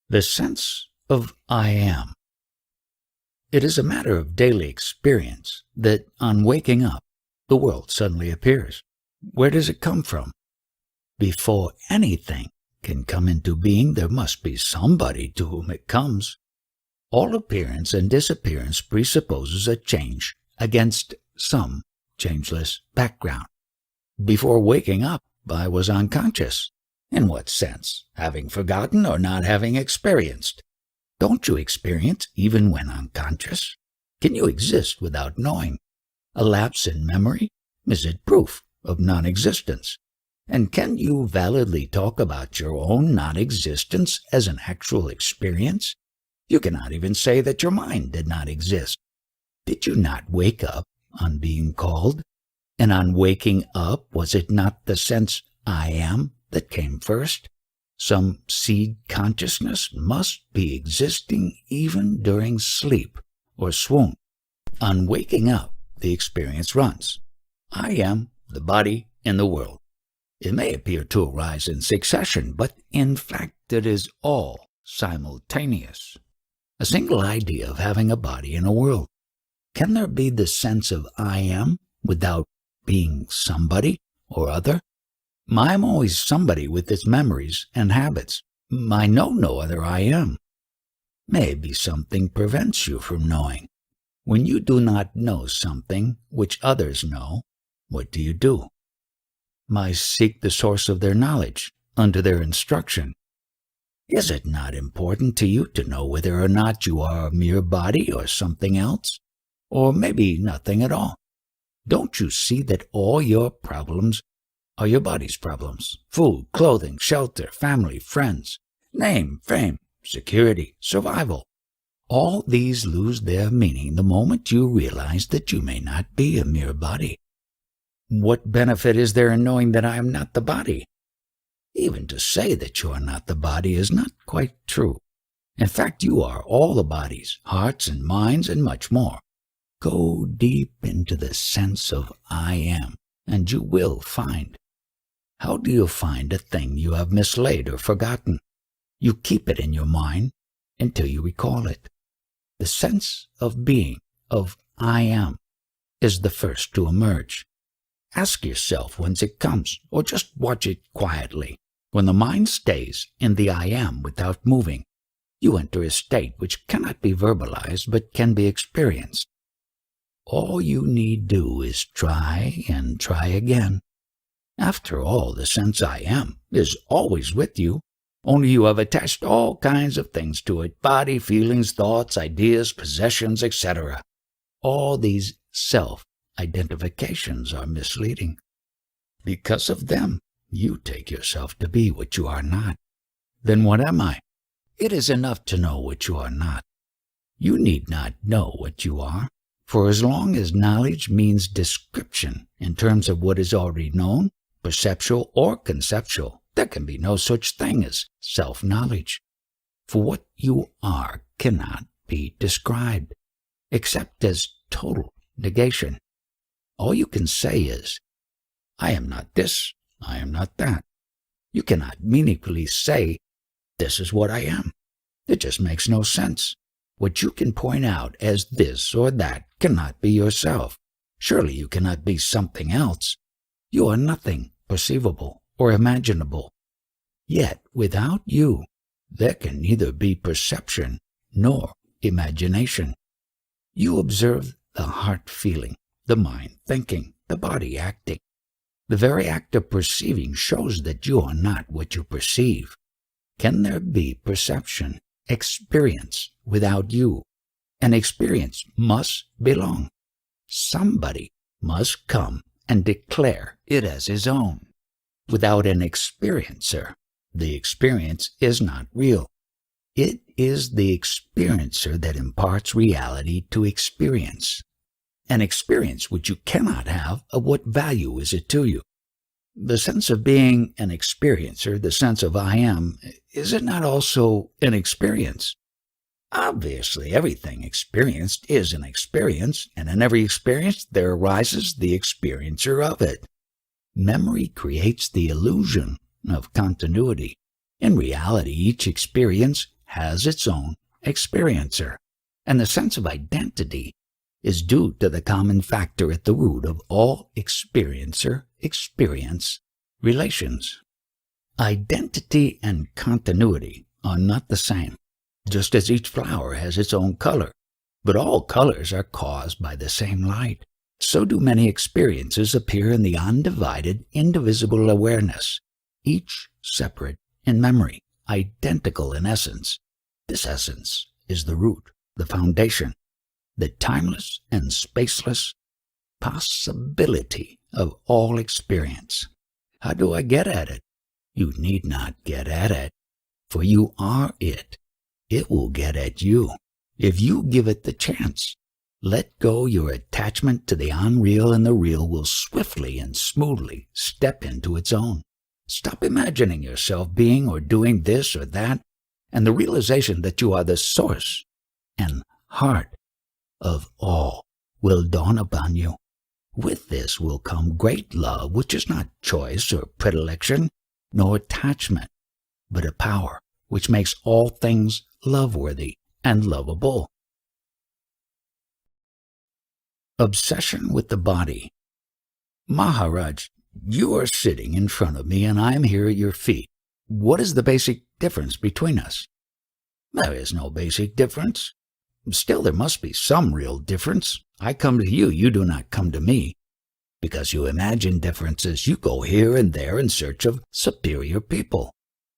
The sense of I am. It is a matter of daily experience that on waking up, the world suddenly appears. Where does it come from? Before anything can come into being, there must be somebody to whom it comes. All appearance and disappearance presupposes a change against some changeless background. Before waking up, I was unconscious. In what sense? Having forgotten or not having experienced? Don't you experience even when unconscious? Can you exist without knowing? A lapse in memory? Is it proof of non-existence? And can you validly talk about your own non-existence as an actual experience? You cannot even say that your mind did not exist. Did you not wake up on being called? And on waking up, was it not the sense I am that came first? Some seed consciousness must be existing even during sleep or swoon. On waking up, the experience runs. I am the body in the world. It may appear to arise in succession, but in fact it is all simultaneous. A single idea of having a body in a world. Can there be the sense of I am without being somebody or other? I am always somebody with its memories and habits. I know no other I am. Maybe something prevents you from knowing. When you do not know something which others know, what do? I seek the source of their knowledge under their instruction. Is it not important to you to know whether or not you are a mere body or something else? Or maybe nothing at all? Don't you see that all your problems are your body's problems? Food, clothing, shelter, family, friends, name, fame, security, survival. All these lose their meaning the moment you realize that you may not be a mere body. What benefit is there in knowing that I am not the body? Even to say that you are not the body is not quite true. In fact, you are all the bodies, hearts and minds, and much more. Go deep into the sense of I am, and you will find. How do you find a thing you have mislaid or forgotten? You keep it in your mind until you recall it. The sense of being, of I am, is the first to emerge. Ask yourself whence it comes, or just watch it quietly. When the mind stays in the I am without moving, you enter a state which cannot be verbalized but can be experienced. All you need do is try and try again. After all, the sense I am is always with you, only you have attached all kinds of things to it, body, feelings, thoughts, ideas, possessions, etc. All these self-identifications are misleading. Because of them, you take yourself to be what you are not. Then what am I? It is enough to know what you are not. You need not know what you are, for as long as knowledge means description in terms of what is already known, perceptual or conceptual, there can be no such thing as self-knowledge. For what you are cannot be described, except as total negation. All you can say is, I am not this, I am not that. You cannot meaningfully say, this is what I am. It just makes no sense. What you can point out as this or that cannot be yourself. Surely you cannot be something else. You are nothing perceivable or imaginable. Yet without you, there can neither be perception nor imagination. You observe the heart feeling, the mind thinking, the body acting. The very act of perceiving shows that you are not what you perceive. Can there be perception, experience, without you? An experience must belong. Somebody must come and declare it as his own. Without an experiencer, the experience is not real. It is the experiencer that imparts reality to experience. An experience which you cannot have, of what value is it to you? The sense of being an experiencer, the sense of I am, is it not also an experience? Obviously, everything experienced is an experience, and in every experience there arises the experiencer of it. Memory creates the illusion of continuity. In reality, each experience has its own experiencer, and the sense of identity is due to the common factor at the root of all experiencer-experience relations. Identity and continuity are not the same, just as each flower has its own color, but all colors are caused by the same light. So do many experiences appear in the undivided, indivisible awareness, each separate in memory, identical in essence. This essence is the root, the foundation, the timeless and spaceless possibility of all experience. How do I get at it? You need not get at it, for you are it. It will get at you, if you give it the chance. Let go your attachment to the unreal, and the real will swiftly and smoothly step into its own. Stop imagining yourself being or doing this or that, and the realization that you are the source and heart of all will dawn upon you. With this will come great love, which is not choice or predilection, nor attachment, but a power which makes all things love-worthy and lovable. Obsession with the body. Maharaj, you are sitting in front of me and I am here at your feet. What is the basic difference between us? There is no basic difference. Still, there must be some real difference. I come to you, you do not come to me. Because you imagine differences, you go here and there in search of superior people.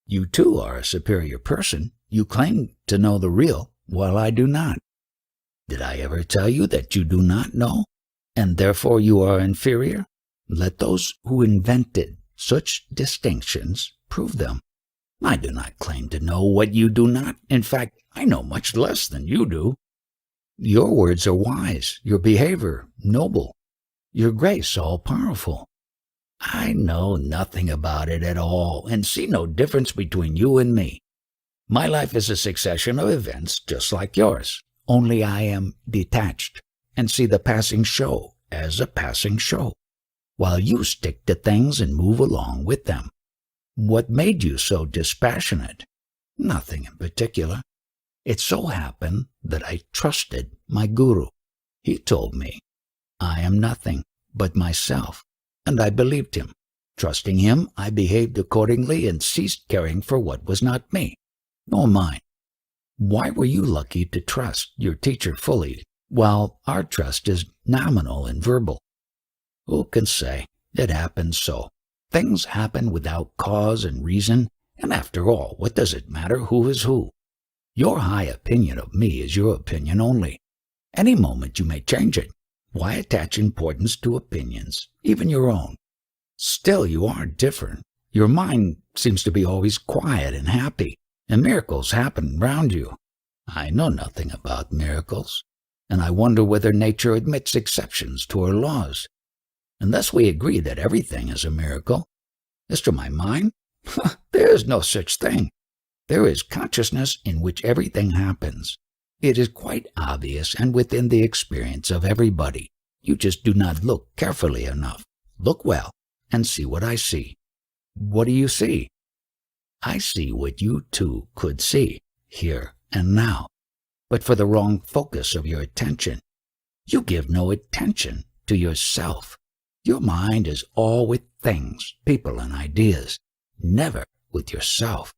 You too are a superior person. You claim to know the real, while I do not. Did I ever tell you that you do not know, and therefore you are inferior? Let those who invented such distinctions prove them. I do not claim to know what you do not. In fact, I know much less than you do. Your words are wise, your behavior noble, your grace all-powerful. I know nothing about it at all, and see no difference between you and me. My life is a succession of events just like yours, only I am detached, and see the passing show as a passing show, while you stick to things and move along with them. What made you so dispassionate? Nothing in particular. It so happened that I trusted my guru. He told me, I am nothing but myself, and I believed him. Trusting him, I behaved accordingly and ceased caring for what was not me, nor mine. Why were you lucky to trust your teacher fully, while our trust is nominal and verbal? Who can say? It happens so. Things happen without cause and reason, and after all, what does it matter who is who? Your high opinion of me is your opinion only. Any moment you may change it. Why attach importance to opinions, even your own? Still, you are different. Your mind seems to be always quiet and happy, and miracles happen round you. I know nothing about miracles, and I wonder whether nature admits exceptions to her laws. Unless we agree that everything is a miracle. As to my mind, there is no such thing. There is consciousness in which everything happens. It is quite obvious and within the experience of everybody. You just do not look carefully enough. Look well and see what I see. What do you see? I see what you too could see, here and now, but for the wrong focus of your attention. You give no attention to yourself. Your mind is all with things, people, and ideas, never with yourself.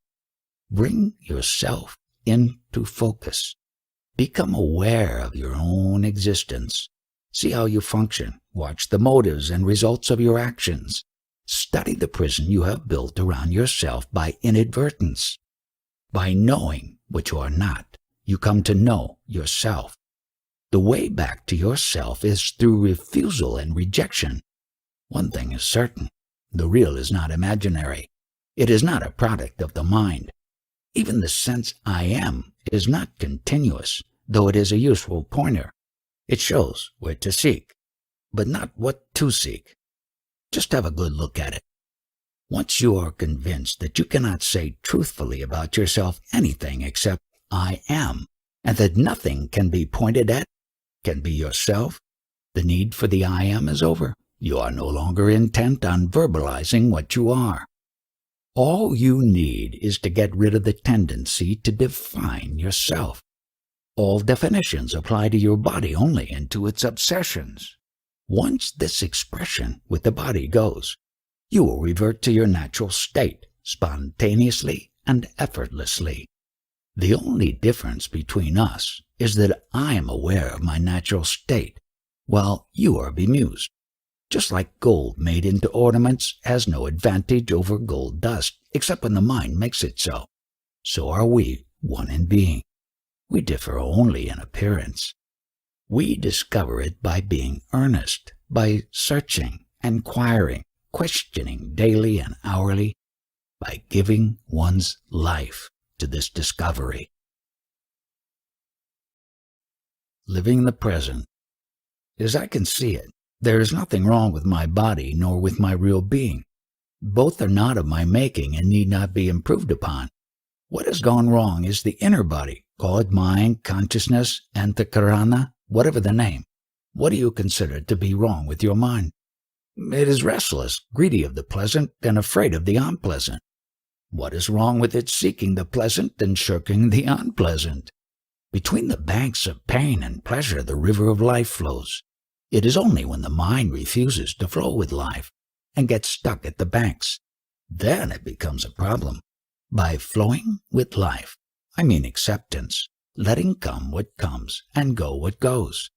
Bring yourself into focus. Become aware of your own existence. See how you function. Watch the motives and results of your actions. Study the prison you have built around yourself by inadvertence. By knowing what you are not, you come to know yourself. The way back to yourself is through refusal and rejection. One thing is certain, the real is not imaginary. It is not a product of the mind. Even the sense I am is not continuous, though it is a useful pointer. It shows where to seek, but not what to seek. Just have a good look at it. Once you are convinced that you cannot say truthfully about yourself anything except I am, and that nothing can be pointed at, can be yourself, the need for the I am is over. You are no longer intent on verbalizing what you are. All you need is to get rid of the tendency to define yourself. All definitions apply to your body only and to its obsessions. Once this expression with the body goes, you will revert to your natural state, spontaneously and effortlessly. The only difference between us is that I am aware of my natural state, while you are bemused. Just like gold made into ornaments has no advantage over gold dust, except when the mind makes it so. So are we one in being. We differ only in appearance. We discover it by being earnest, by searching, inquiring, questioning daily and hourly, by giving one's life to this discovery. Living the present. As I can see it, there is nothing wrong with my body nor with my real being. Both are not of my making and need not be improved upon. What has gone wrong is the inner body, call it mind, consciousness, antahkarana, whatever the name. What do you consider to be wrong with your mind? It is restless, greedy of the pleasant, and afraid of the unpleasant. What is wrong with its seeking the pleasant and shirking the unpleasant? Between the banks of pain and pleasure the river of life flows. It is only when the mind refuses to flow with life and gets stuck at the banks, then it becomes a problem. By flowing with life, I mean acceptance, letting come what comes and go what goes.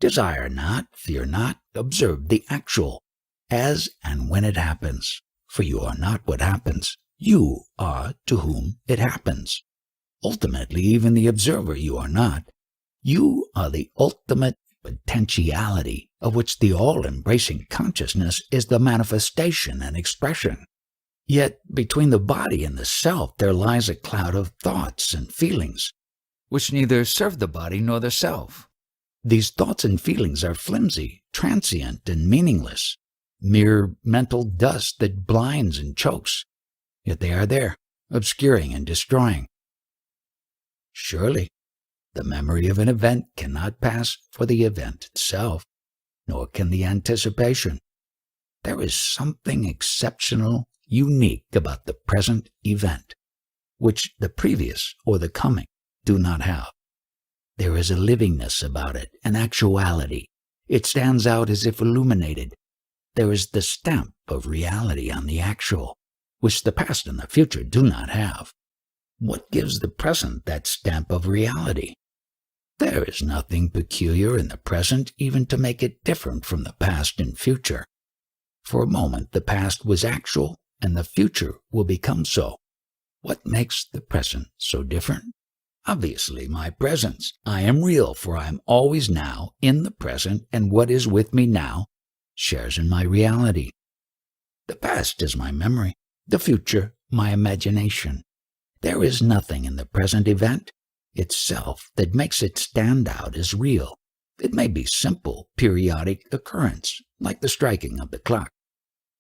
Desire not, fear not, observe the actual, as and when it happens. For you are not what happens, you are to whom it happens. Ultimately, even the observer you are not. You are the ultimate potentiality of which the all-embracing consciousness is the manifestation and expression. Yet between the body and the self there lies a cloud of thoughts and feelings, which neither serve the body nor the self. These thoughts and feelings are flimsy, transient, and meaningless, mere mental dust that blinds and chokes, yet they are there, obscuring and destroying. Surely, the memory of an event cannot pass for the event itself, nor can the anticipation. There is something exceptional, unique about the present event, which the previous or the coming do not have. There is a livingness about it, an actuality. It stands out as if illuminated. There is the stamp of reality on the actual, which the past and the future do not have. What gives the present that stamp of reality? There is nothing peculiar in the present even to make it different from the past and future. For a moment the past was actual, and the future will become so. What makes the present so different? Obviously my presence. I am real, for I am always now in the present, and what is with me now shares in my reality. The past is my memory, the future my imagination. There is nothing in the present event itself that makes it stand out as real. It may be simple, periodic occurrence, like the striking of the clock.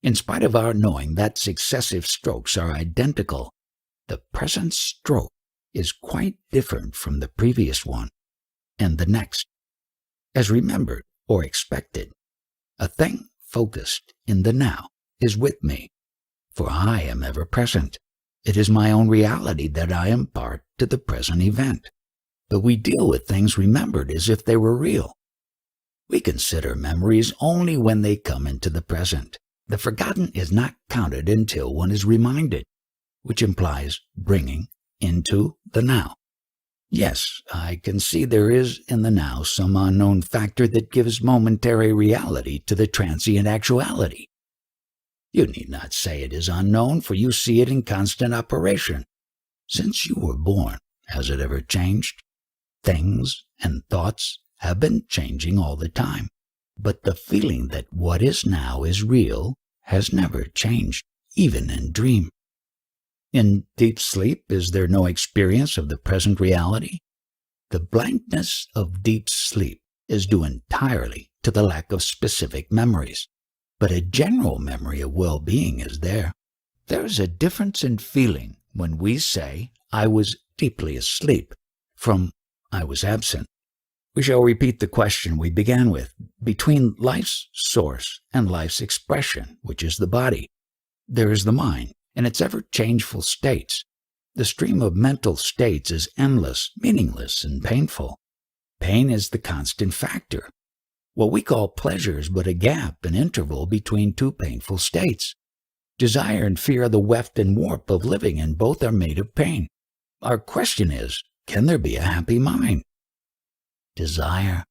In spite of our knowing that successive strokes are identical, the present stroke is quite different from the previous one and the next. As remembered or expected, a thing focused in the now is with me, for I am ever present. It is my own reality that I impart to the present event. But we deal with things remembered as if they were real. We consider memories only when they come into the present. The forgotten is not counted until one is reminded, which implies bringing into the now. Yes, I can see there is in the now some unknown factor that gives momentary reality to the transient actuality. You need not say it is unknown, for you see it in constant operation. Since you were born, has it ever changed? Things and thoughts have been changing all the time, but the feeling that what is now is real has never changed, even in dream. In deep sleep, is there no experience of the present reality? The blankness of deep sleep is due entirely to the lack of specific memories, but a general memory of well-being is there. There is a difference in feeling when we say, I was deeply asleep, from I was absent. We shall repeat the question we began with. Between life's source and life's expression, which is the body, there is the mind, in its ever-changeful states. The stream of mental states is endless, meaningless, and painful. Pain is the constant factor. What we call pleasure is but a gap, an interval between two painful states. Desire and fear are the weft and warp of living, and both are made of pain. Our question is, can there be a happy mind? Desire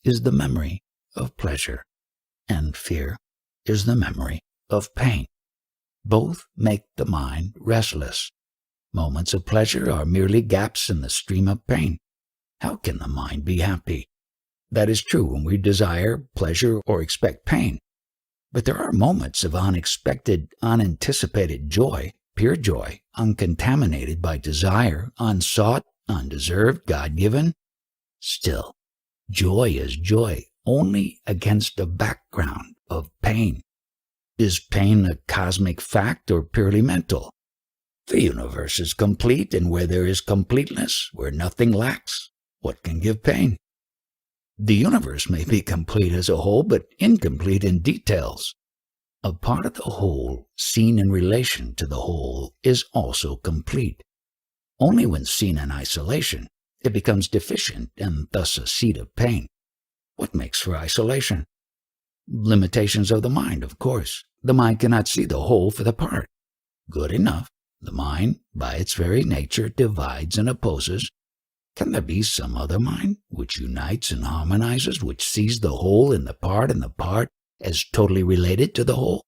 is the memory of pleasure, and fear is the memory of pain. Both make the mind restless. Moments of pleasure are merely gaps in the stream of pain. How can the mind be happy? That is true when we desire pleasure or expect pain. But there are moments of unexpected, unanticipated joy, pure joy, uncontaminated by desire, unsought, undeserved, God-given. Still, joy is joy only against a background of pain. Is pain a cosmic fact or purely mental? The universe is complete, and where there is completeness, where nothing lacks, what can give pain? The universe may be complete as a whole, but incomplete in details. A part of the whole, seen in relation to the whole, is also complete. Only when seen in isolation, it becomes deficient and thus a seat of pain. What makes for isolation? Limitations of the mind, of course. The mind cannot see the whole for the part. Good enough. The mind, by its very nature, divides and opposes. Can there be some other mind which unites and harmonizes, which sees the whole in the part and the part as totally related to the whole?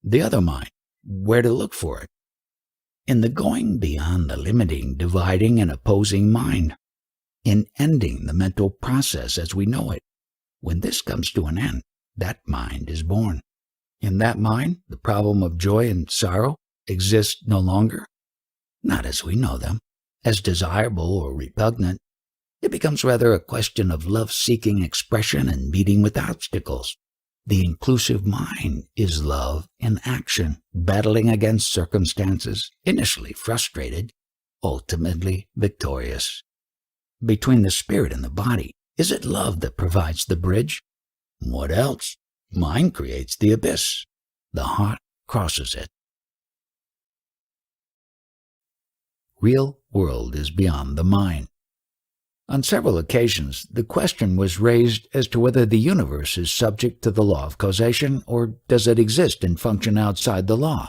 The other mind, where to look for it? In the going beyond the limiting, dividing, and opposing mind. In ending the mental process as we know it. When this comes to an end, that mind is born. In that mind, the problem of joy and sorrow exists no longer. Not as we know them, as desirable or repugnant. It becomes rather a question of love-seeking expression and meeting with obstacles. The inclusive mind is love in action, battling against circumstances, initially frustrated, ultimately victorious. Between the spirit and the body, is it love that provides the bridge? What else? Mind creates the abyss. The heart crosses it. Real world is beyond the mind. On several occasions, the question was raised as to whether the universe is subject to the law of causation, or does it exist and function outside the law?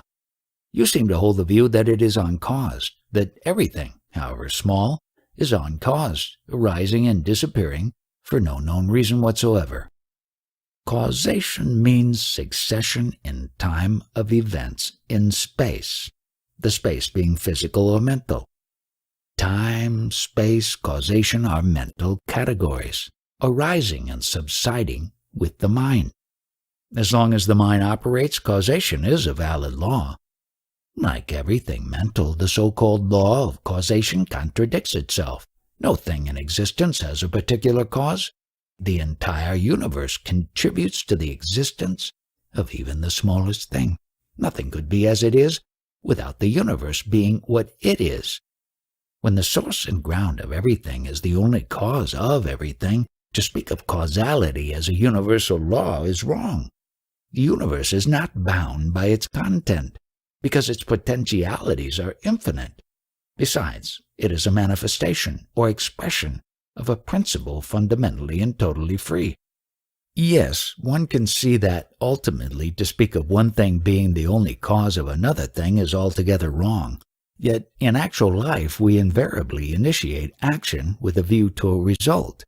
You seem to hold the view that it is uncaused, that everything, however small, is uncaused, arising and disappearing for no known reason whatsoever. Causation means succession in time of events in space, the space being physical or mental. Time, space, causation are mental categories, arising and subsiding with the mind. As long as the mind operates, causation is a valid law. Like everything mental, the so-called law of causation contradicts itself. No thing in existence has a particular cause. The entire universe contributes to the existence of even the smallest thing. Nothing could be as it is without the universe being what it is. When the source and ground of everything is the only cause of everything, to speak of causality as a universal law is wrong. The universe is not bound by its content, because its potentialities are infinite. Besides, it is a manifestation or expression of a principle fundamentally and totally free. Yes, one can see that ultimately to speak of one thing being the only cause of another thing is altogether wrong. Yet in actual life we invariably initiate action with a view to a result.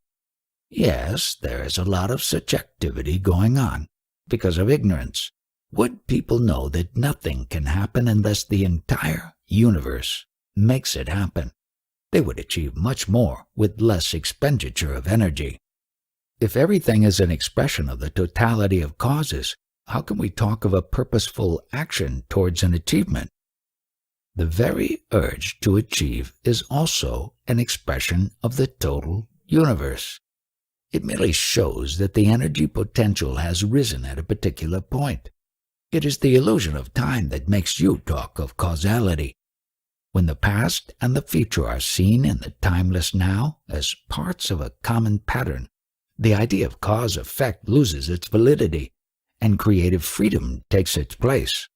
Yes, there is a lot of such activity going on because of ignorance. Would people know that nothing can happen unless the entire universe makes it happen? They would achieve much more with less expenditure of energy. If everything is an expression of the totality of causes, how can we talk of a purposeful action towards an achievement? The very urge to achieve is also an expression of the total universe. It merely shows that the energy potential has risen at a particular point. It is the illusion of time that makes you talk of causality. When the past and the future are seen in the timeless now as parts of a common pattern, the idea of cause-effect loses its validity, and creative freedom takes its place.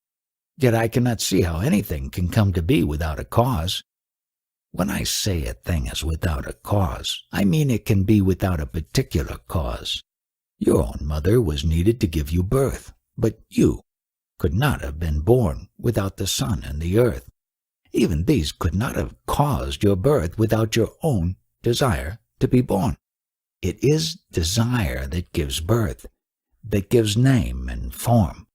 Yet I cannot see how anything can come to be without a cause. When I say a thing is without a cause, I mean it can be without a particular cause. Your own mother was needed to give you birth, but you could not have been born without the sun and the earth. Even these could not have caused your birth without your own desire to be born. It is desire that gives birth, that gives name and form.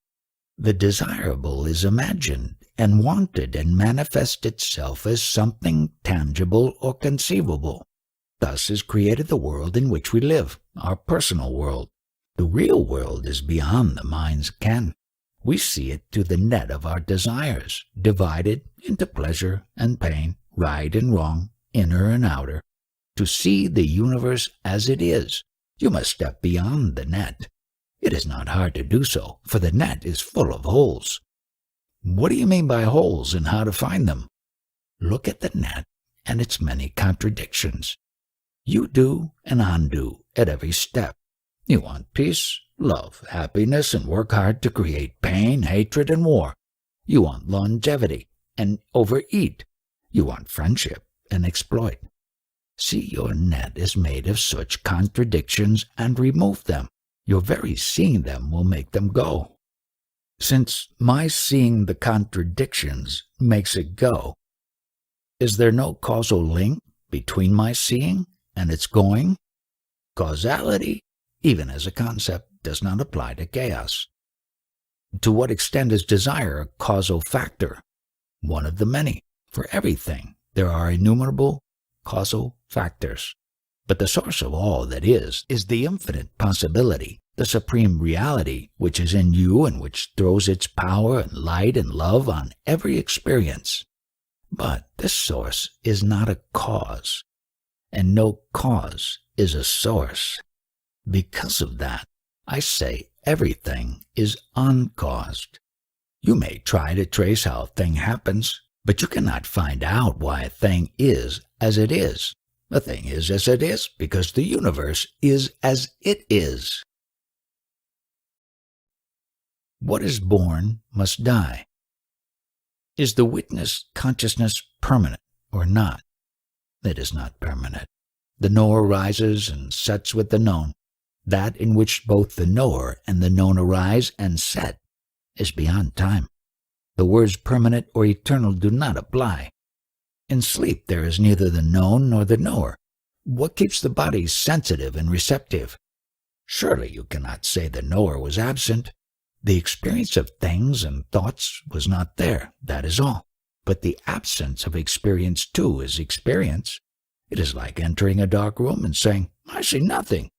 The desirable is imagined and wanted and manifests itself as something tangible or conceivable. Thus is created the world in which we live, our personal world. The real world is beyond the mind's ken. We see it through the net of our desires, divided into pleasure and pain, right and wrong, inner and outer. To see the universe as it is, you must step beyond the net. It is not hard to do so, for the net is full of holes. What do you mean by holes and how to find them? Look at the net and its many contradictions. You do and undo at every step. You want peace, love, happiness, and work hard to create pain, hatred, and war. You want longevity and overeat. You want friendship and exploit. See, your net is made of such contradictions and remove them. Your very seeing them will make them go. Since my seeing the contradictions makes it go, is there no causal link between my seeing and its going? Causality, even as a concept, does not apply to chaos. To what extent is desire a causal factor? One of the many. For everything, there are innumerable causal factors. But the source of all that is the infinite possibility, the supreme reality which is in you and which throws its power and light and love on every experience. But this source is not a cause, and no cause is a source. Because of that, I say everything is uncaused. You may try to trace how a thing happens, but you cannot find out why a thing is as it is. A thing is as it is because the universe is as it is. What is born must die. Is the witness consciousness permanent or not? It is not permanent. The knower rises and sets with the known. That in which both the knower and the known arise and set is beyond time. The words permanent or eternal do not apply. In sleep there is neither the known nor the knower. What keeps the body sensitive and receptive? Surely you cannot say the knower was absent. The experience of things and thoughts was not there, that is all. But the absence of experience too is experience. It is like entering a dark room and saying, "I see nothing."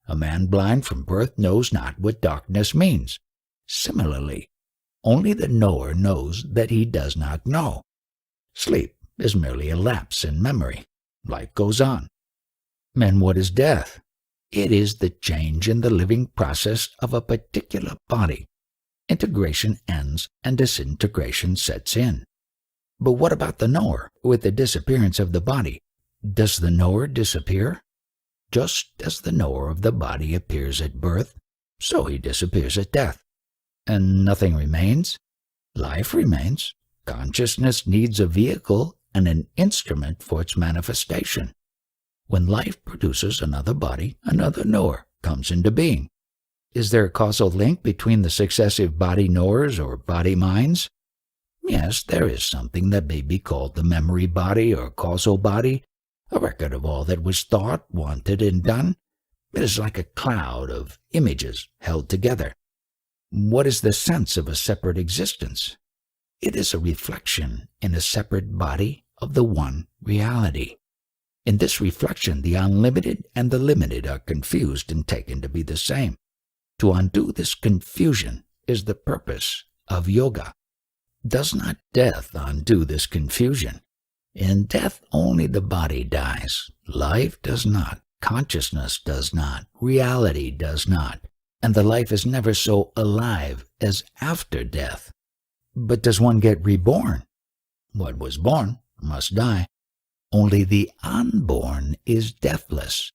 A man blind from birth knows not what darkness means. Similarly, only the knower knows that he does not know. Sleep is merely a lapse in memory. Life goes on. And what is death? It is the change in the living process of a particular body. Integration ends and disintegration sets in. But what about the knower? With the disappearance of the body, does the knower disappear? Just as the knower of the body appears at birth, so he disappears at death. And nothing remains? Life remains. Consciousness needs a vehicle and an instrument for its manifestation. When life produces another body, another knower comes into being. Is there a causal link between the successive body knowers or body minds? Yes, there is something that may be called the memory body or causal body, a record of all that was thought, wanted, and done. It is like a cloud of images held together. What is the sense of a separate existence? It is a reflection in a separate body of the one reality. In this reflection, the unlimited and the limited are confused and taken to be the same. To undo this confusion is the purpose of yoga. Does not death undo this confusion? In death only the body dies. Life does not. Consciousness does not. Reality does not. And the life is never so alive as after death. But does one get reborn? What was born must die. Only the unborn is deathless.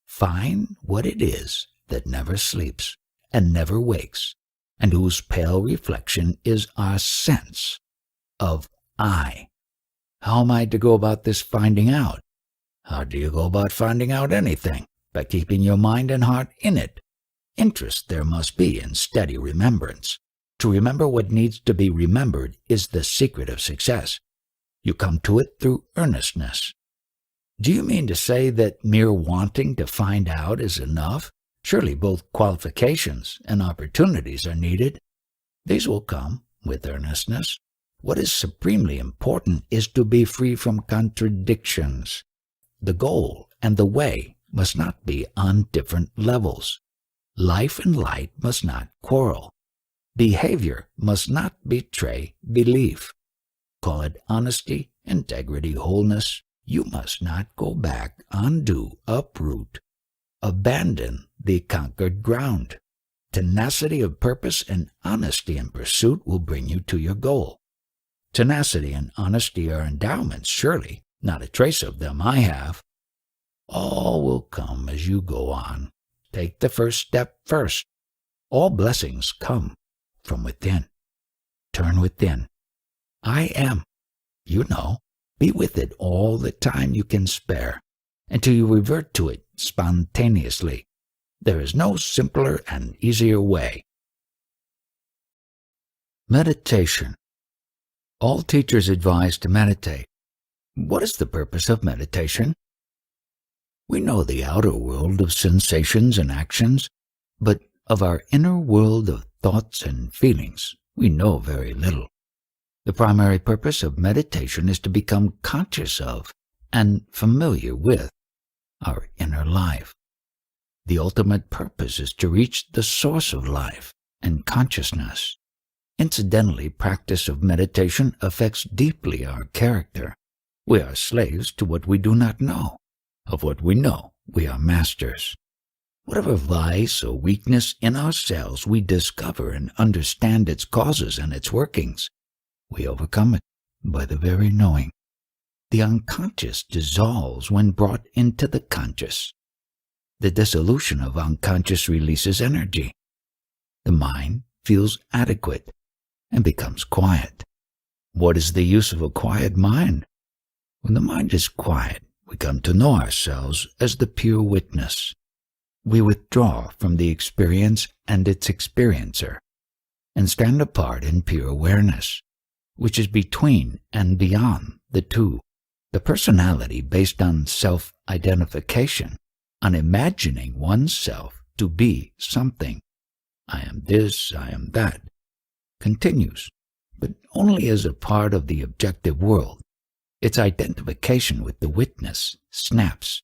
Find what it is that never sleeps and never wakes, and whose pale reflection is our sense of I. How am I to go about this finding out? How do you go about finding out anything? By keeping your mind and heart in it. Interest there must be in steady remembrance. To remember what needs to be remembered is the secret of success. You come to it through earnestness. Do you mean to say that mere wanting to find out is enough? Surely both qualifications and opportunities are needed. These will come with earnestness. What is supremely important is to be free from contradictions. The goal and the way must not be on different levels. Life and light must not quarrel. Behavior must not betray belief. Call it honesty, integrity, wholeness. You must not go back, undo, uproot, abandon the conquered ground. Tenacity of purpose and honesty in pursuit will bring you to your goal. Tenacity and honesty are endowments, surely. Not a trace of them I have. All will come as you go on. Take the first step first. All blessings come from within. Turn within. I am. You know, be with it all the time you can spare, until you revert to it spontaneously. There is no simpler and easier way. Meditation. All teachers advise to meditate. What is the purpose of meditation? We know the outer world of sensations and actions, but of our inner world of thoughts and feelings, we know very little. The primary purpose of meditation is to become conscious of and familiar with our inner life. The ultimate purpose is to reach the source of life and consciousness. Incidentally, practice of meditation affects deeply our character. We are slaves to what we do not know. Of what we know, we are masters. Whatever vice or weakness in ourselves we discover and understand its causes and its workings, we overcome it by the very knowing. The unconscious dissolves when brought into the conscious. The dissolution of unconscious releases energy. The mind feels adequate and becomes quiet. What is the use of a quiet mind? When the mind is quiet, we come to know ourselves as the pure witness. We withdraw from the experience and its experiencer, and stand apart in pure awareness, which is between and beyond the two. The personality based on self-identification, on imagining oneself to be something. I am this, I am that, continues, but only as a part of the objective world. Its identification with the witness snaps.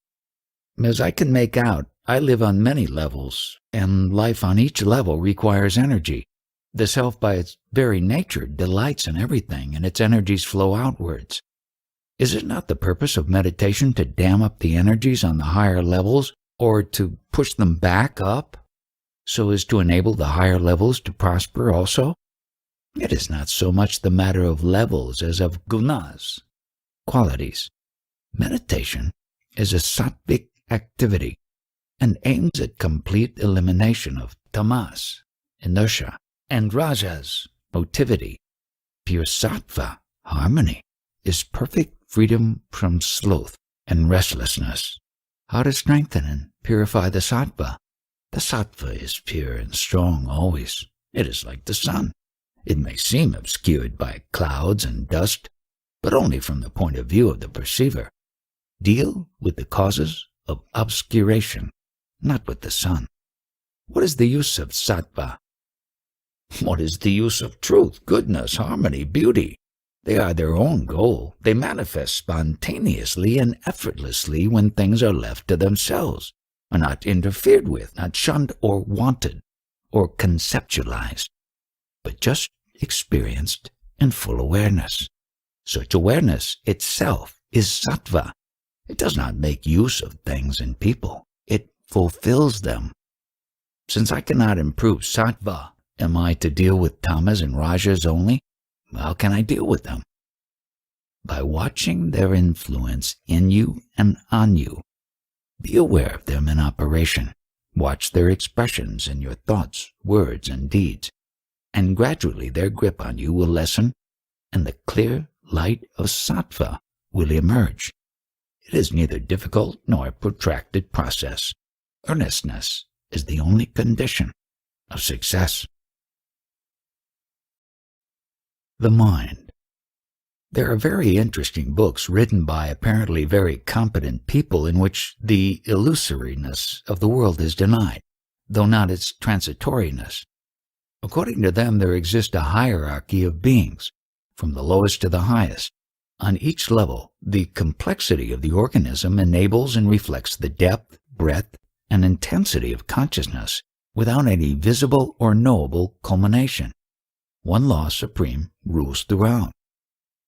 As I can make out, I live on many levels, and life on each level requires energy. The self by its very nature delights in everything, and its energies flow outwards. Is it not the purpose of meditation to dam up the energies on the higher levels, or to push them back up, so as to enable the higher levels to prosper also? It is not so much the matter of levels as of gunas, qualities. Meditation is a sattvic activity and aims at complete elimination of tamas, inertia, and rajas, motivity. Pure sattva, harmony, is perfect freedom from sloth and restlessness. How to strengthen and purify the sattva? The sattva is pure and strong always. It is like the sun. It may seem obscured by clouds and dust, but only from the point of view of the perceiver. Deal with the causes of obscuration, not with the sun. What is the use of sattva? What is the use of truth, goodness, harmony, beauty? They are their own goal. They manifest spontaneously and effortlessly when things are left to themselves, are not interfered with, not shunned or wanted or conceptualized, but just experienced in full awareness. Such awareness itself is sattva. It does not make use of things and people. It fulfills them. Since I cannot improve sattva, am I to deal with tamas and rajas only? How can I deal with them? By watching their influence in you and on you. Be aware of them in operation. Watch their expressions in your thoughts, words, and deeds. and gradually their grip on you will lessen, and the clear light of sattva will emerge. It is neither difficult nor a protracted process. Earnestness is the only condition of success. The mind. There are very interesting books written by apparently very competent people in which the illusoriness of the world is denied, though not its transitoriness. According to them, there exists a hierarchy of beings, from the lowest to the highest. On each level, the complexity of the organism enables and reflects the depth, breadth, and intensity of consciousness without any visible or knowable culmination. One law supreme rules throughout.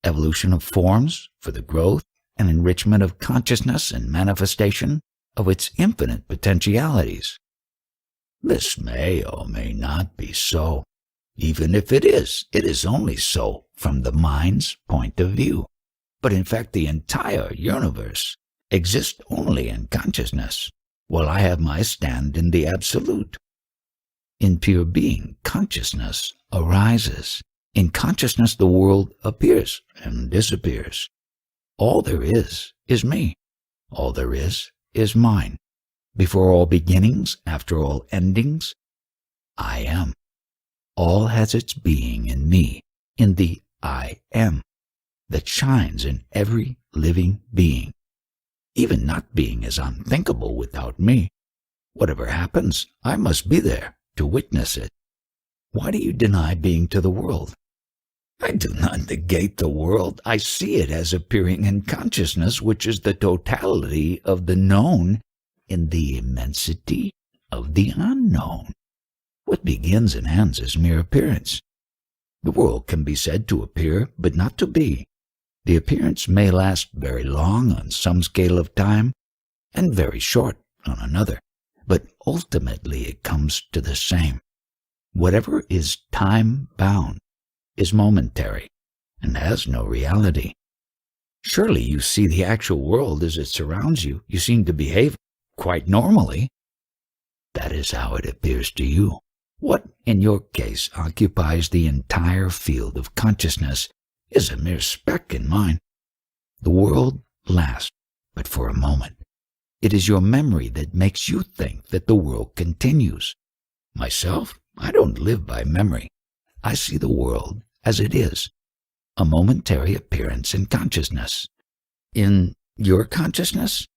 Evolution of forms for the growth and enrichment of consciousness and manifestation of its infinite potentialities. This may or may not be so. Even if it is only so from the mind's point of view. But in fact, the entire universe exists only in consciousness, while I have my stand in the absolute. In pure being, consciousness arises. In consciousness, the world appears and disappears. All there is me. All there is mine. Before all beginnings, after all endings, I am. All has its being in me, in the I am, that shines in every living being. Even not being is unthinkable without me. Whatever happens, I must be there to witness it. Why do you deny being to the world? I do not negate the world. I see it as appearing in consciousness, which is the totality of the known in the immensity of the unknown. What begins and ends is mere appearance. The world can be said to appear, but not to be. The appearance may last very long on some scale of time, and very short on another, but ultimately it comes to the same. Whatever is time-bound is momentary and has no reality. Surely you see the actual world as it surrounds you. You seem to behave quite normally. That is how it appears to you. What, in your case, occupies the entire field of consciousness is a mere speck in mine. The world lasts but for a moment. It is your memory that makes you think that the world continues. Myself, I don't live by memory. I see the world as it is, a momentary appearance in consciousness. In your consciousness,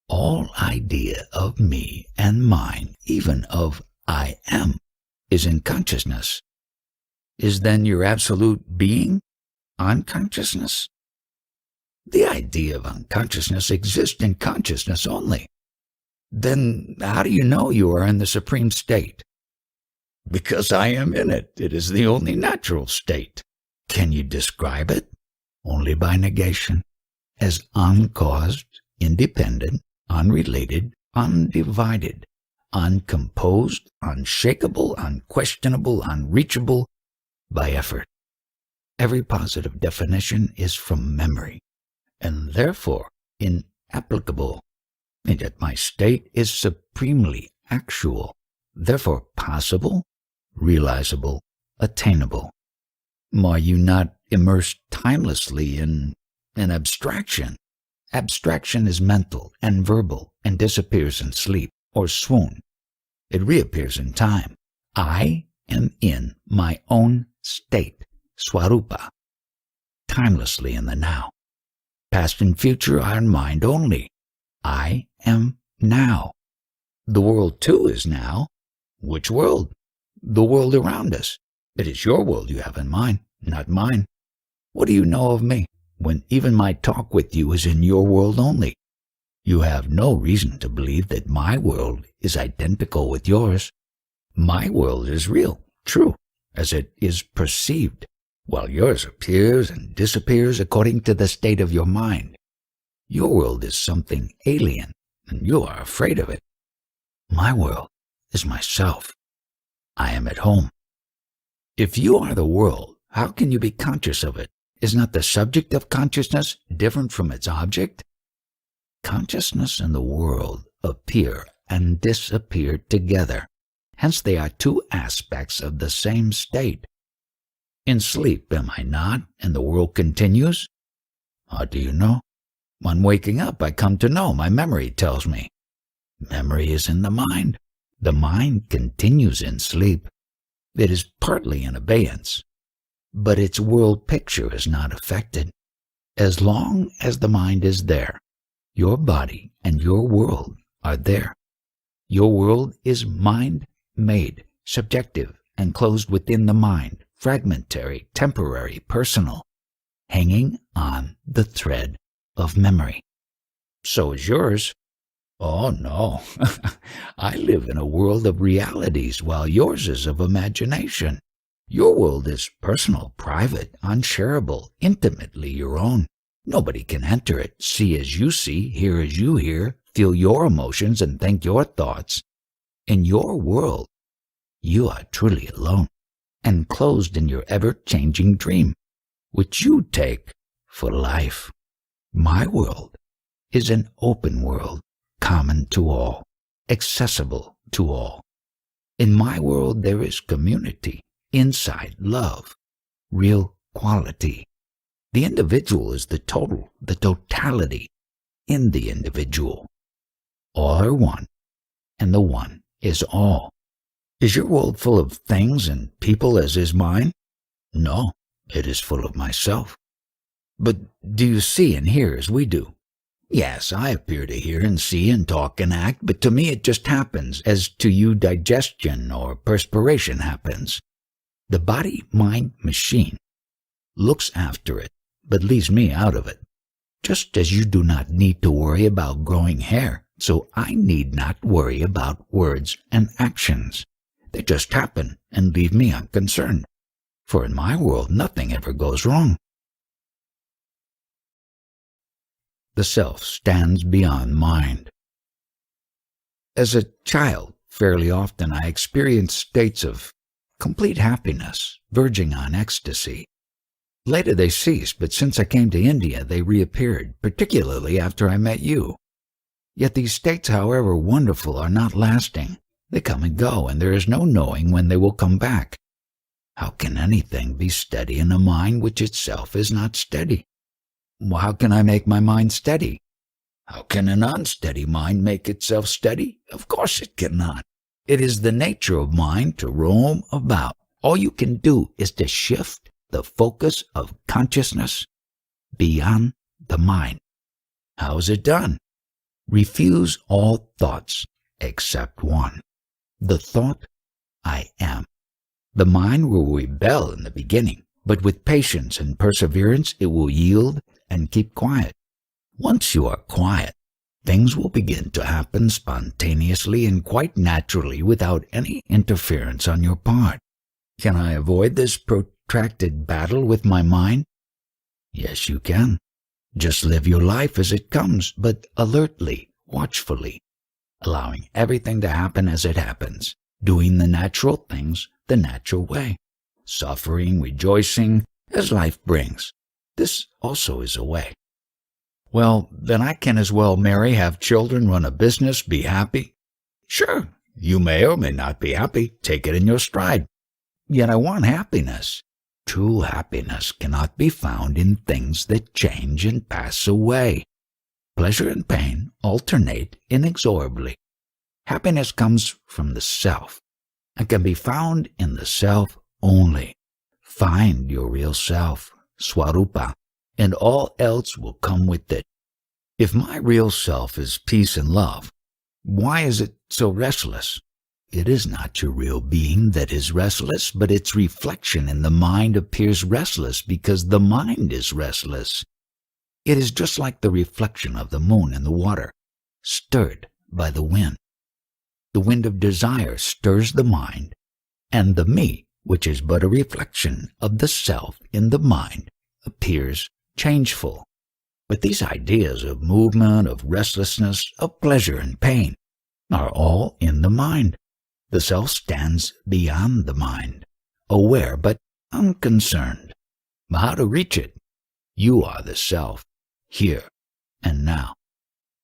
all idea of me and mine, even of I am, is in consciousness. Is then your absolute being unconsciousness? The idea of unconsciousness exists in consciousness only. Then how do you know you are in the supreme state? Because I am in it. It is the only natural state. Can you describe it? Only by negation, as uncaused, independent, unrelated, undivided, uncomposed, unshakable, unquestionable, unreachable by effort. Every positive definition is from memory, and therefore inapplicable, and yet my state is supremely actual, therefore possible, realizable, attainable. Are you not immersed timelessly in an abstraction? Abstraction is mental and verbal and disappears in sleep or swoon. It reappears in time. I am in my own state, swarupa, timelessly in the now. Past and future are in mind only. I am now. The world too is now. Which world? The world around us. It is your world you have in mind, not mine. What do you know of me, when even my talk with you is in your world only? You have no reason to believe that my world is identical with yours. My world is real, true, as it is perceived, while yours appears and disappears according to the state of your mind. Your world is something alien, and you are afraid of it. My world is myself. I am at home. If you are the world, how can you be conscious of it? Is not the subject of consciousness different from its object? Consciousness and the world appear and disappear together. Hence they are two aspects of the same state, In sleep, am I not, and the world continues? How do you know? On waking up, I come to know, my memory tells me. Memory is in the mind. The mind continues in sleep. It is partly in abeyance, but its world picture is not affected. As long as the mind is there, your body and your world are there. Your world is mind-made, subjective, and closed within the mind, fragmentary, temporary, personal, hanging on the thread of memory. So is yours. Oh, no. I live in a world of realities while yours is of imagination. Your world is personal, private, unshareable, intimately your own. Nobody can enter it, see as you see, hear as you hear, feel your emotions, and think your thoughts. In your world, you are truly alone, enclosed in your ever-changing dream, which you take for life. My world is an open world, common to all, accessible to all. In my world there is community, insight, love, real quality. The individual is the total, the totality in the individual. All are one, and the one is all. Is your world full of things and people as is mine? No, it is full of myself. But do you see and hear as we do? Yes, I appear to hear and see and talk and act, but to me it just happens, as to you digestion or perspiration happens. The body-mind machine looks after it, but leaves me out of it. Just as you do not need to worry about growing hair, so I need not worry about words and actions. They just happen and leave me unconcerned, for in my world nothing ever goes wrong. The self stands beyond mind. As a child, fairly often I experienced states of complete happiness, verging on ecstasy. Later they ceased, but since I came to India they reappeared, particularly after I met you. Yet these states, however wonderful, are not lasting. They come and go, and there is no knowing when they will come back. How can anything be steady in a mind which itself is not steady? How can I make my mind steady? How can an unsteady mind make itself steady? Of course it cannot. It is the nature of mind to roam about. All you can do is to shift the focus of consciousness beyond the mind. How is it done? Refuse all thoughts except one. The thought, I am. The mind will rebel in the beginning, but with patience and perseverance it will yield and keep quiet. Once you are quiet, things will begin to happen spontaneously and quite naturally without any interference on your part. Can I avoid this protracted battle with my mind? Yes, you can. Just live your life as it comes, but alertly, watchfully, allowing everything to happen as it happens, doing the natural things the natural way, suffering, rejoicing, as life brings. This also is a way. Well, then I can as well marry, have children, run a business, be happy. Sure, you may or may not be happy. Take it in your stride. Yet I want happiness. True happiness cannot be found in things that change and pass away. Pleasure and pain alternate inexorably. Happiness comes from the self and can be found in the self only. Find your real self, Swarupa, and all else will come with it. If my real self is peace and love, why is it so restless? It is not your real being that is restless, but its reflection in the mind appears restless because the mind is restless. It is just like the reflection of the moon in the water, stirred by the wind. The wind of desire stirs the mind, and the me, which is but a reflection of the self in the mind, appears changeful. But these ideas of movement, of restlessness, of pleasure and pain are all in the mind. The self stands beyond the mind, aware but unconcerned. But how to reach it? You are the self, here and now.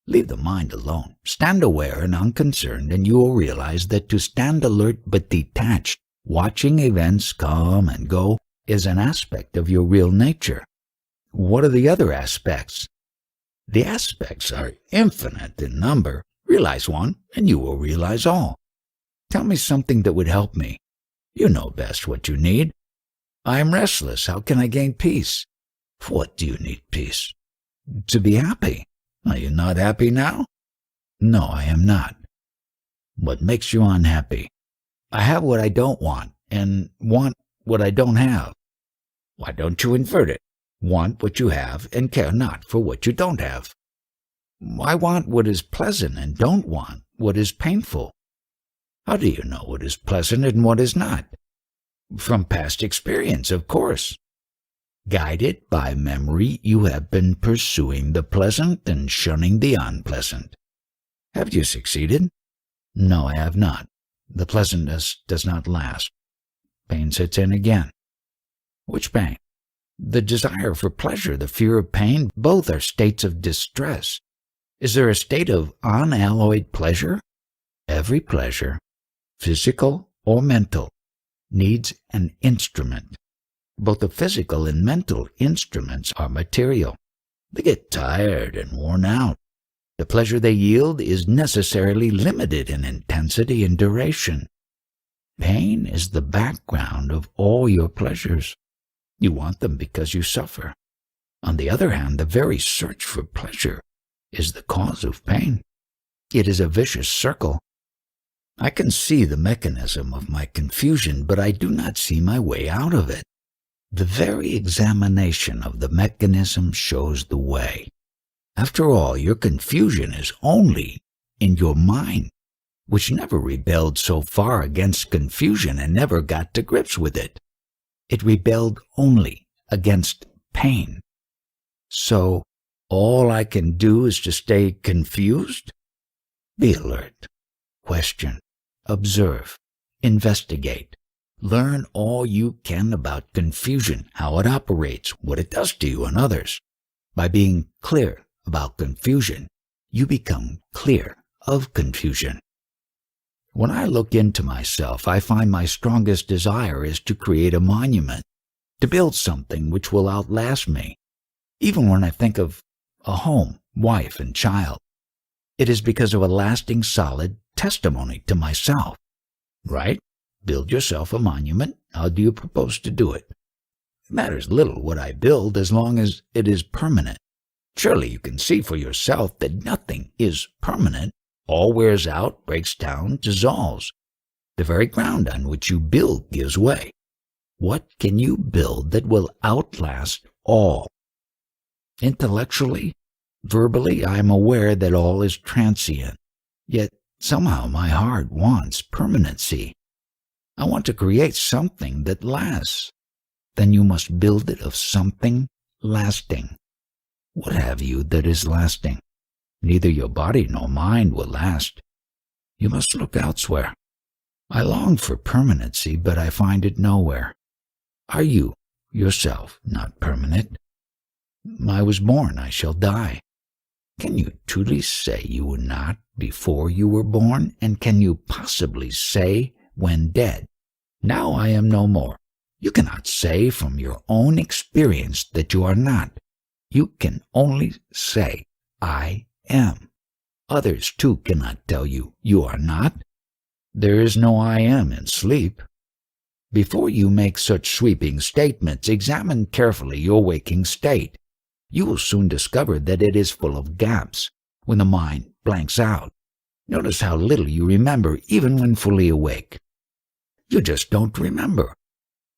Leave the mind alone. Stand aware and unconcerned, and you will realize that to stand alert but detached, watching events come and go, is an aspect of your real nature. What are the other aspects? The aspects are infinite in number. Realize one, and you will realize all. Tell me something that would help me. You know best what you need. I am restless. How can I gain peace? For what do you need peace? To be happy. Are you not happy now? No, I am not. What makes you unhappy? I have what I don't want, and want what I don't have. Why don't you invert it? Want what you have, and care not for what you don't have. I want what is pleasant, and don't want what is painful. How do you know what is pleasant and what is not? From past experience, of course. Guided by memory, you have been pursuing the pleasant and shunning the unpleasant. Have you succeeded? No, I have not. The pleasantness does not last. Pain sets in again. Which pain? The desire for pleasure, the fear of pain, both are states of distress. Is there a state of unalloyed pleasure? Every pleasure, physical or mental, needs an instrument. Both the physical and mental instruments are material. They get tired and worn out. The pleasure they yield is necessarily limited in intensity and duration. Pain is the background of all your pleasures. You want them because you suffer. On the other hand, the very search for pleasure is the cause of pain. It is a vicious circle. I can see the mechanism of my confusion, but I do not see my way out of it. The very examination of the mechanism shows the way. After all, your confusion is only in your mind, which never rebelled so far against confusion and never got to grips with it. It rebelled only against pain. So, all I can do is to stay confused? Be alert. Question. Observe. Investigate. Learn all you can about confusion, how it operates, what it does to you and others. By being clear about confusion, you become clear of confusion. When I look into myself, I find my strongest desire is to create a monument, to build something which will outlast me. Even when I think of a home, wife, and child, it is because of a lasting, solid testimony to myself. Right? Build yourself a monument. How do you propose to do it? It matters little what I build as long as it is permanent. Surely you can see for yourself that nothing is permanent. All wears out, breaks down, dissolves. The very ground on which you build gives way. What can you build that will outlast all? Intellectually, verbally, I am aware that all is transient. Yet somehow my heart wants permanency. I want to create something that lasts. Then you must build it of something lasting. What have you that is lasting? Neither your body nor mind will last. You must look elsewhere. I long for permanency, but I find it nowhere. Are you, yourself, not permanent? I was born, I shall die. Can you truly say you were not before you were born? And can you possibly say when dead, now I am no more? You cannot say from your own experience that you are not. You can only say, I am. Others too cannot tell you you are not. There is no I am in sleep. Before you make such sweeping statements, examine carefully your waking state. You will soon discover that it is full of gaps when the mind blanks out. Notice how little you remember even when fully awake. You just don't remember.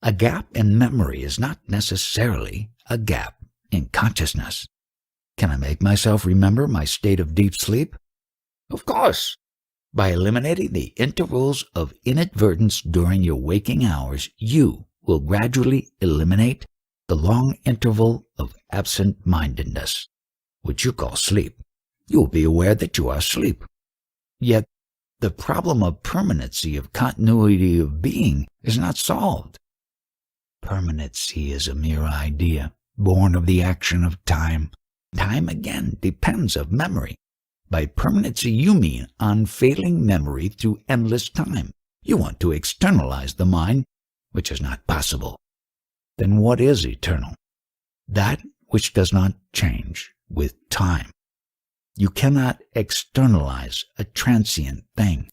A gap in memory is not necessarily a gap in consciousness. Can I make myself remember my state of deep sleep? Of course. By eliminating the intervals of inadvertence during your waking hours, you will gradually eliminate the long interval of absent-mindedness, which you call sleep. You will be aware that you are asleep. Yet, the problem of permanency, of continuity of being, is not solved. Permanency is a mere idea, born of the action of time. Time, again, depends of memory. By permanency, you mean unfailing memory through endless time. You want to externalize the mind, which is not possible. then what is eternal? That which does not change with time. You cannot externalize a transient thing.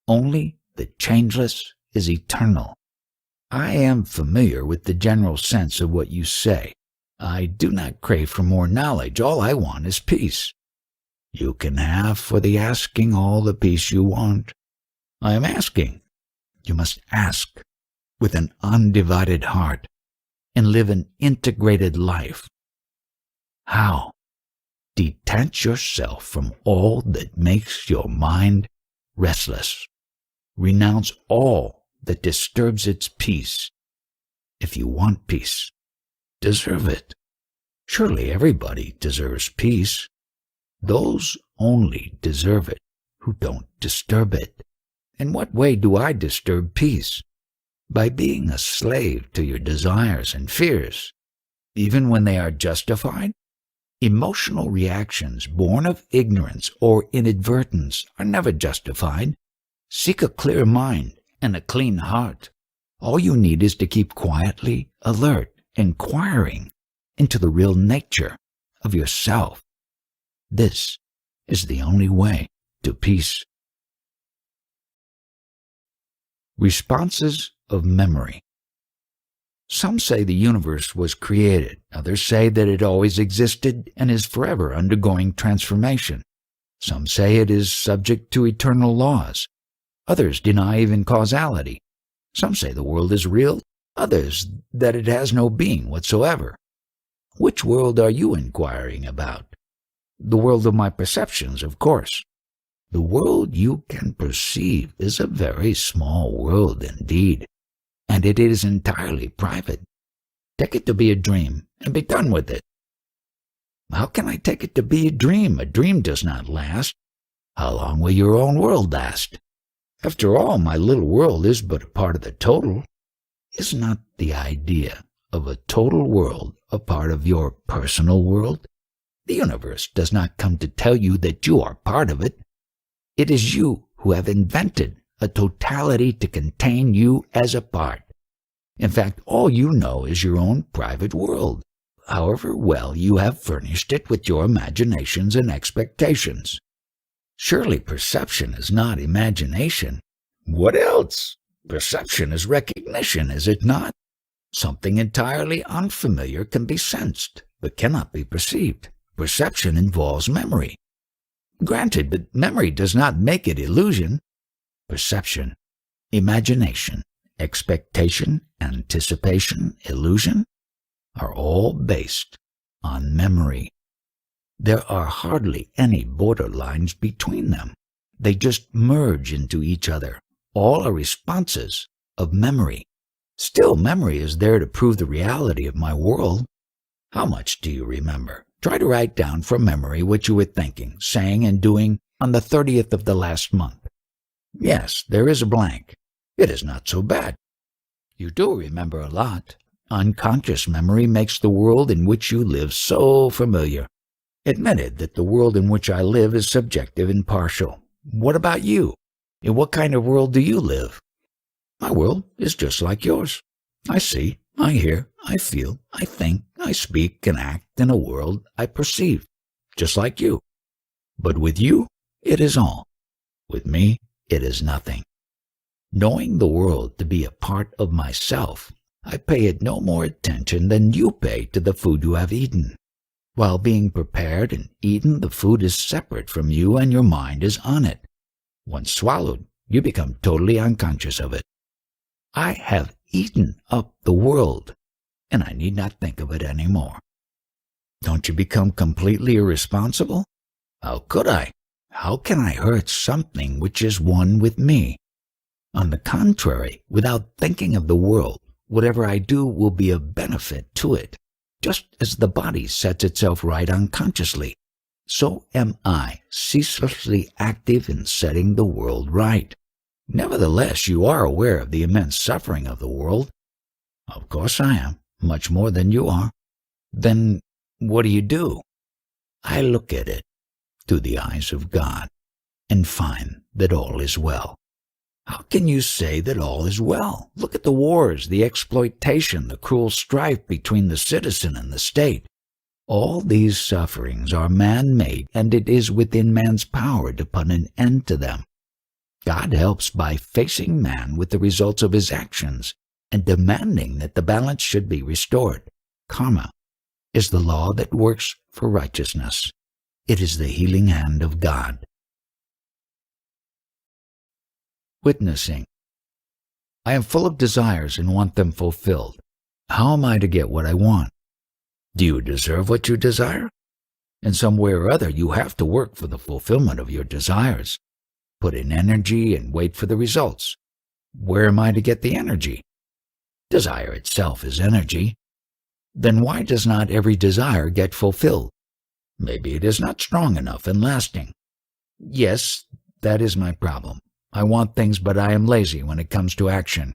Only the changeless is eternal. I am familiar with the general sense of what you say. I do not crave for more knowledge. All I want is peace. You can have for the asking all the peace you want. I am asking. You must ask with an undivided heart and live an integrated life. How? Detach yourself from all that makes your mind restless. Renounce all that disturbs its peace. If you want peace, deserve it. Surely everybody deserves peace. Those only deserve it who don't disturb it. In what way do I disturb peace? By being a slave to your desires and fears, even when they are justified. Emotional reactions born of ignorance or inadvertence are never justified. Seek a clear mind and a clean heart. All you need is to keep quietly alert, inquiring into the real nature of yourself. This is the only way to peace. Responses of memory. Some say the universe was created. Others say that it always existed and is forever undergoing transformation. Some say it is subject to eternal laws. Others deny even causality. Some say the world is real. Others that it has no being whatsoever. Which world are you inquiring about? The world of my perceptions, of course. The world you can perceive is a very small world indeed, and it is entirely private. Take it to be a dream and be done with it. How can I take it to be a dream? A dream does not last. How long will your own world last? After all, my little world is but a part of the total. Is not the idea of a total world a part of your personal world? The universe does not come to tell you that you are part of it. It is you who have invented a totality to contain you as a part. In fact, all you know is your own private world, however well you have furnished it with your imaginations and expectations. Surely perception is not imagination. What else? Perception is recognition, is it not? Something entirely unfamiliar can be sensed, but cannot be perceived. Perception involves memory. Granted, but memory does not make it illusion. Perception, imagination, expectation, anticipation, illusion are all based on memory. There are hardly any borderlines between them. They just merge into each other. All are responses of memory. Still, memory is there to prove the reality of my world. How much do you remember? Try to write down from memory what you were thinking, saying, and doing on the 30th of the last month. Yes, there is a blank. It is not so bad. You do remember a lot. Unconscious memory makes the world in which you live so familiar. Admitted that the world in which I live is subjective and partial. What about you? In what kind of world do you live? My world is just like yours. I see, I hear, I feel, I think, I speak and act in a world I perceive, just like you. But with you, it is all. With me, it is nothing. Knowing the world to be a part of myself, I pay it no more attention than you pay to the food you have eaten. While being prepared and eaten, the food is separate from you and your mind is on it. Once swallowed, you become totally unconscious of it. I have eaten up the world, and I need not think of it any more. Don't you become completely irresponsible? How could I? How can I hurt something which is one with me? On the contrary, without thinking of the world, whatever I do will be of benefit to it. Just as the body sets itself right unconsciously, so am I ceaselessly active in setting the world right. Nevertheless, you are aware of the immense suffering of the world. Of course I am, much more than you are. Then what do? I look at it through the eyes of God and find that all is well. How can you say that all is well? Look at the wars, the exploitation, the cruel strife between the citizen and the state. All these sufferings are man-made, and it is within man's power to put an end to them. God helps by facing man with the results of his actions and demanding that the balance should be restored. Karma is the law that works for righteousness. It is the healing hand of God. Witnessing. I am full of desires and want them fulfilled. How am I to get what I want? Do you deserve what you desire? In some way or other, you have to work for the fulfillment of your desires. Put in energy and wait for the results. Where am I to get the energy? Desire itself is energy. Then why does not every desire get fulfilled? Maybe it is not strong enough and lasting. Yes, that is my problem. I want things, but I am lazy when it comes to action.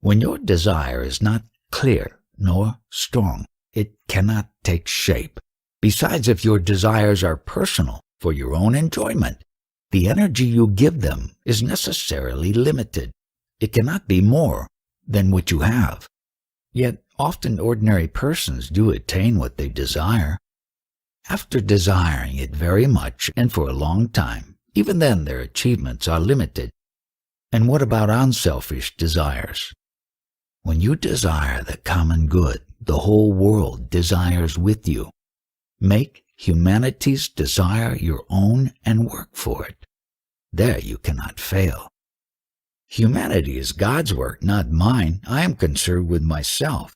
When your desire is not clear nor strong, it cannot take shape. Besides, if your desires are personal for your own enjoyment, the energy you give them is necessarily limited. It cannot be more than what you have. Yet often ordinary persons do attain what they desire. After desiring it very much and for a long time, even then their achievements are limited. And what about unselfish desires? When you desire the common good, the whole world desires with you. Make humanity's desire your own and work for it. There you cannot fail. Humanity is God's work, not mine. I am concerned with myself.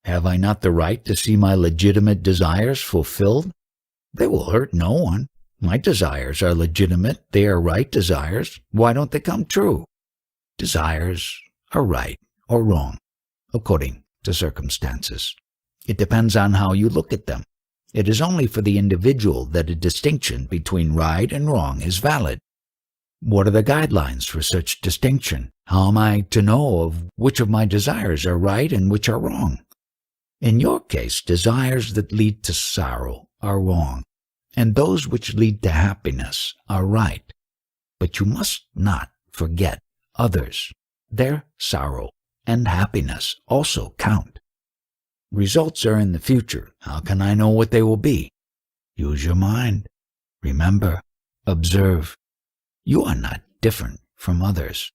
Have I not the right to see my legitimate desires fulfilled? They will hurt no one. My desires are legitimate. They are right desires. Why don't they come true? Desires are right or wrong, according to circumstances. It depends on how you look at them. It is only for the individual that a distinction between right and wrong is valid. What are the guidelines for such distinction? How am I to know of which of my desires are right and which are wrong? In your case, desires that lead to sorrow are wrong, and those which lead to happiness are right. But you must not forget others. Their sorrow and happiness also count. Results are in the future. How can I know what they will be? Use your mind. Remember, observe. You are not different from others.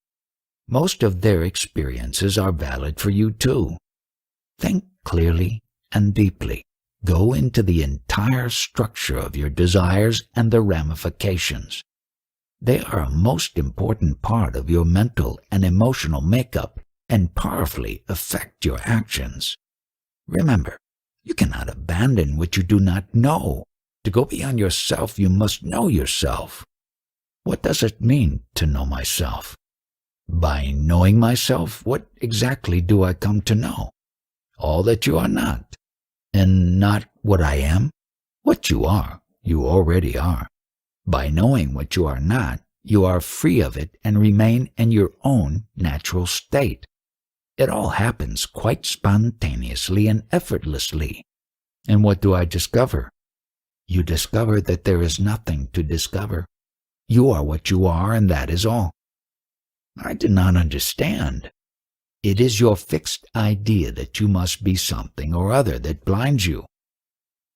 Most of their experiences are valid for you too. Think clearly and deeply. Go into the entire structure of your desires and the ramifications. They are a most important part of your mental and emotional makeup and powerfully affect your actions. Remember, you cannot abandon what you do not know. To go beyond yourself, you must know yourself. What does it mean to know myself? By knowing myself, what exactly do I come to know? All that you are not, and not what I am. What you are, you already are. By knowing what you are not, you are free of it and remain in your own natural state. It all happens quite spontaneously and effortlessly. And what do I discover? You discover that there is nothing to discover. You are what you are, and that is all. I do not understand. It is your fixed idea that you must be something or other that blinds you.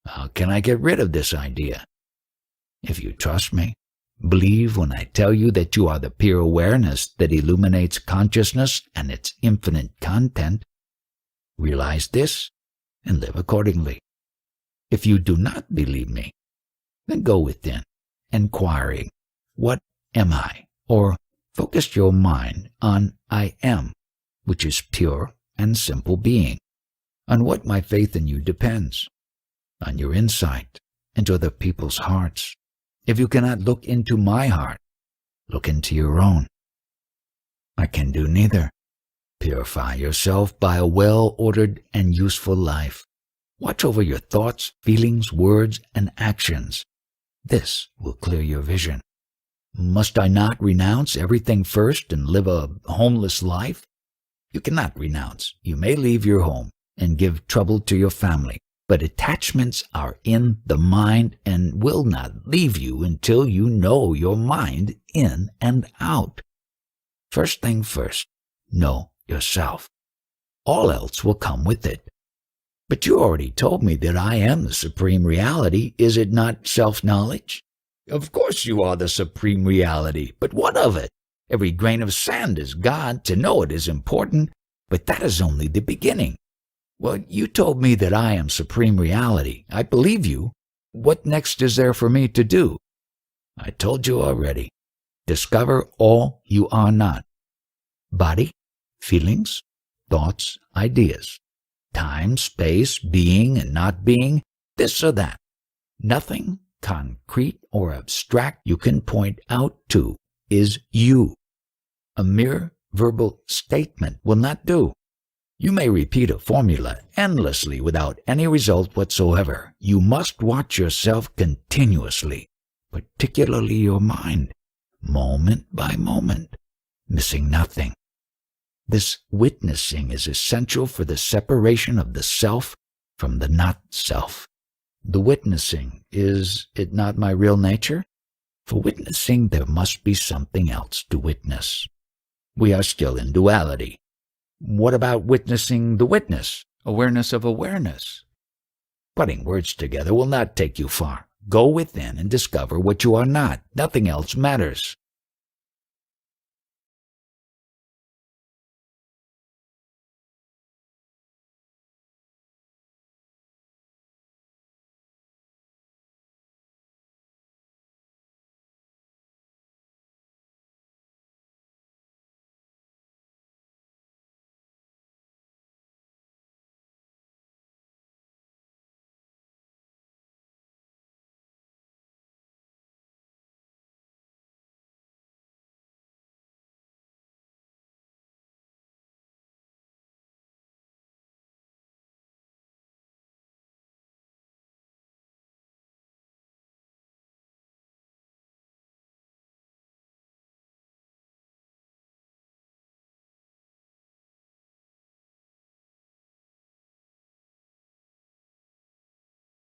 How can I get rid of this idea? If you trust me, believe when I tell you that you are the pure awareness that illuminates consciousness and its infinite content. Realize this and live accordingly. If you do not believe me, then go within, inquiring, what am I? Or focus your mind on I am, which is pure and simple being. On what my faith in you depends. On your insight into other people's hearts. If you cannot look into my heart, look into your own. I can do neither. Purify yourself by a well-ordered and useful life. Watch over your thoughts, feelings, words, and actions. This will clear your vision. Must I not renounce everything first and live a homeless life? You cannot renounce. You may leave your home and give trouble to your family, but attachments are in the mind and will not leave you until you know your mind in and out. First thing first, know yourself. All else will come with it. But you already told me that I am the supreme reality. Is it not self-knowledge? Of course you are the supreme reality, but what of it? Every grain of sand is God. To know it is important, but that is only the beginning. Well, you told me that I am supreme reality. I believe you. What next is there for me to do? I told you already. Discover all you are not. Body, feelings, thoughts, ideas. Time, space, being and not being, this or that. Nothing concrete or abstract you can point out to is you. A mere verbal statement will not do. You may repeat a formula endlessly without any result whatsoever. You must watch yourself continuously, particularly your mind, moment by moment, missing nothing. This witnessing is essential for the separation of the self from the not-self. The witnessing, is it not my real nature? For witnessing, there must be something else to witness. We are still in duality. What about witnessing the witness, awareness of awareness? Putting words together will not take you far. Go within and discover what you are not. Nothing else matters.